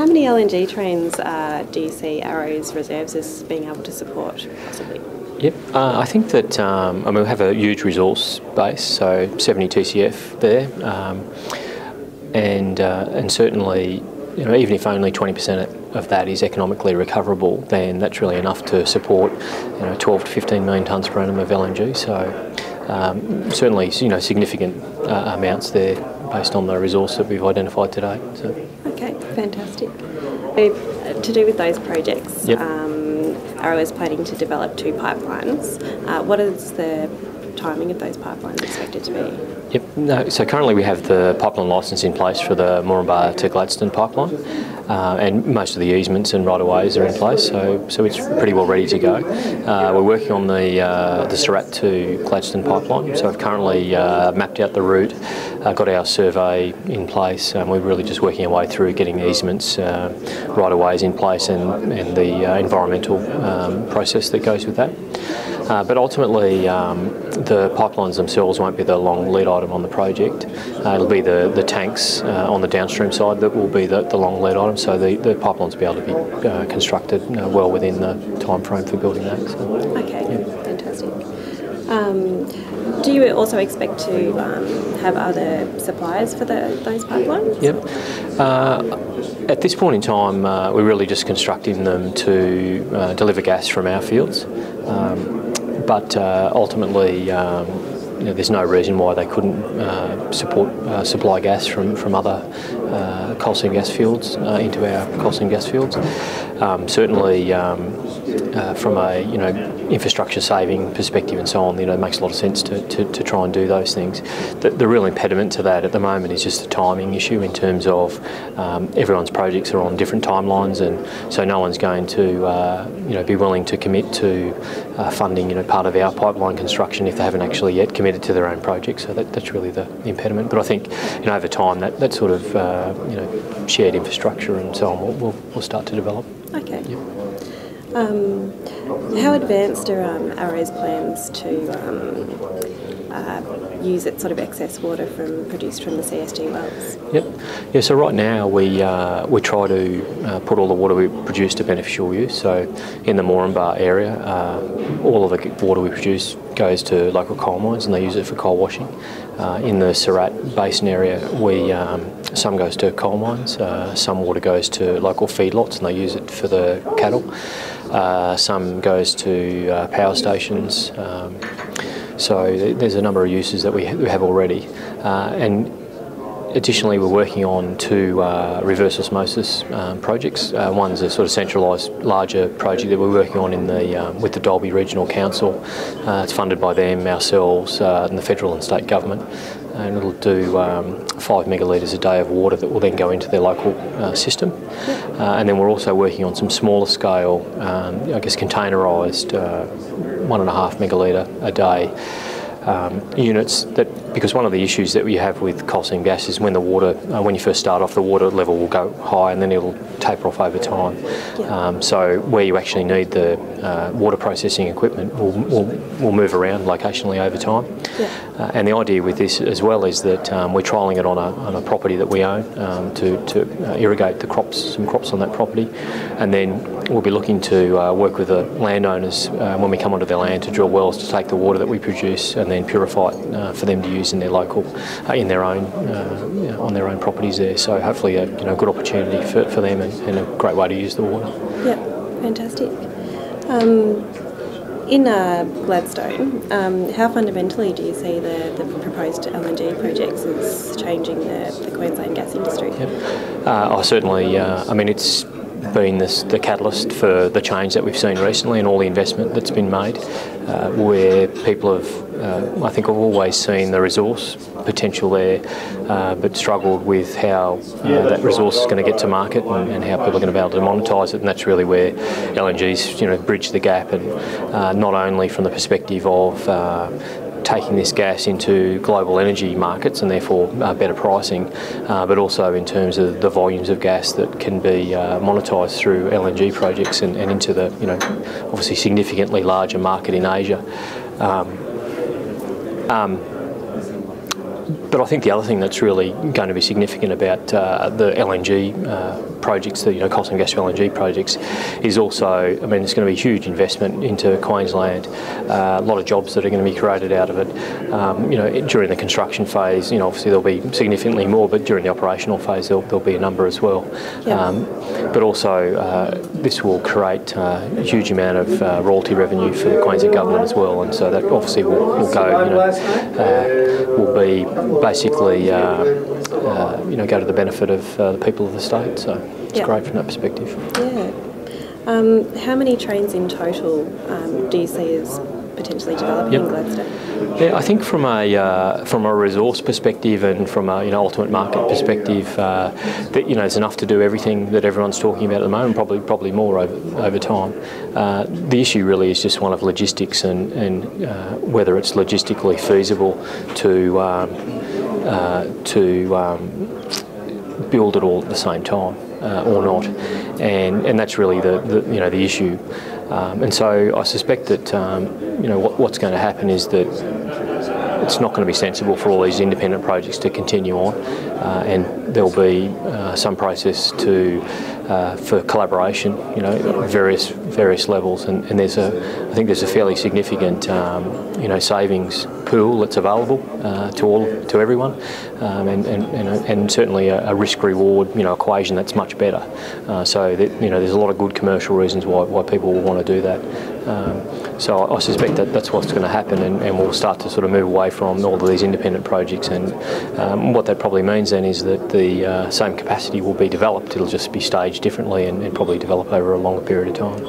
how many LNG trains do you see Arrow's reserves as being able to support, possibly? Yep, I think that we have a huge resource base, so 70 TCF there, and certainly, even if only 20% of that is economically recoverable, then that's really enough to support 12 to 15 million tonnes per annum of LNG. So certainly, significant amounts there based on the resource that we've identified today. So. Okay, fantastic. To do with those projects, yep. Arrow is planning to develop 2 pipelines. What is the timing of those pipelines expected to be? Yep. No, so currently we have the pipeline licence in place for the Moranbah to Gladstone pipeline, and most of the easements and right-of-ways are in place, so it's pretty well ready to go. We're working on the Surat to Gladstone pipeline, so we've currently mapped out the route, got our survey in place, and we're really just working our way through getting the easements, right-of-ways in place, and the environmental process that goes with that. But ultimately, the pipelines themselves won't be the long lead item on the project. It'll be the tanks on the downstream side that will be the long lead item, so the pipelines will be able to be constructed well within the time frame for building that. So, okay, yeah. Fantastic. Do you also expect to have other suppliers for those pipelines? Yep. At this point in time, we're really just constructing them to deliver gas from our fields. But ultimately, there's no reason why they couldn't supply gas from other coal seam gas fields into our coal seam gas fields. Certainly, from a infrastructure saving perspective and so on, it makes a lot of sense to try and do those things. The real impediment to that at the moment is just a timing issue in terms of everyone's projects are on different timelines, and so no one's going to be willing to commit to funding part of our pipeline construction if they haven't actually yet committed to their own project. So that's really the impediment. But I think over time that sort of shared infrastructure and so on will start to develop. Okay. Yep. How advanced are Arrow's plans to use its sort of excess water produced from the CSG wells? Yep. Yeah. So right now we try to put all the water we produce to beneficial use. So in the Moranbah area, all of the water we produce goes to local coal mines, and they use it for coal washing. In the Surat Basin area, some goes to coal mines, some water goes to local feedlots, and they use it for the cattle. Some goes to power stations. So there's a number of uses that we have already, and additionally we're working on 2 reverse osmosis projects. One's a sort of centralised larger project that we're working on with the Dalby Regional Council. It's funded by them, ourselves, and the federal and state government, and it'll do 5 megalitres a day of water that will then go into their local system. And then we're also working on some smaller scale, containerised 1.5 megalitre a day units, because one of the issues that we have with coal seam gas is when you first start off, the water level will go high and then it'll taper off over time. Yeah. So where you actually need the water processing equipment will move around locationally over time. Yeah. And the idea with this as well is that we're trialling it on a property that we own to irrigate some crops on that property, and then we'll be looking to work with the landowners when we come onto their land to drill wells to take the water that we produce and then purify it for them to use in their local, on their own properties there. So hopefully a good opportunity for them and a great way to use the water. Yeah, fantastic. In Gladstone, how fundamentally do you see the proposed LNG projects as changing the Queensland gas industry? Yep. Certainly, it's been the catalyst for the change that we've seen recently and all the investment that's been made, where people have, I think, have always seen the resource potential there, but struggled with how that resource is going to get to market and how people are going to be able to monetise it, and that's really where LNG's bridge the gap, and not only from the perspective of taking this gas into global energy markets and therefore better pricing, but also in terms of the volumes of gas that can be monetised through LNG projects and into the obviously significantly larger market in Asia. But I think the other thing that's really going to be significant about the LNG projects, the coal seam gas LNG projects, is also, I mean, it's going to be a huge investment into Queensland. A lot of jobs that are going to be created out of it. During the construction phase, obviously there'll be significantly more, but during the operational phase there'll be a number as well. Yeah. But also this will create a huge amount of royalty revenue for the Queensland government as well, and so that obviously will be basically go to the benefit of the people of the state. So it's great from that perspective. Yeah. How many trains in total do you see as potentially developing in Gladstone? Yeah, I think from a resource perspective and from a ultimate market perspective, that there's enough to do everything that everyone's talking about at the moment. Probably more over time. The issue really is just one of logistics and whether it's logistically feasible to build it all at the same time or not, and that's really the issue. And so I suspect that what's going to happen is that it's not going to be sensible for all these independent projects to continue on, and there'll be some process for collaboration, various levels, and I think there's a fairly significant savings pool that's available to everyone, and certainly a risk reward equation that's much better. So that there's a lot of good commercial reasons why people will want to do that. So I suspect that that's what's going to happen, and we'll start to sort of move away from all of these independent projects, and what that probably means then is that the same capacity will be developed. It'll just be staged differently and probably develop over a longer period of time.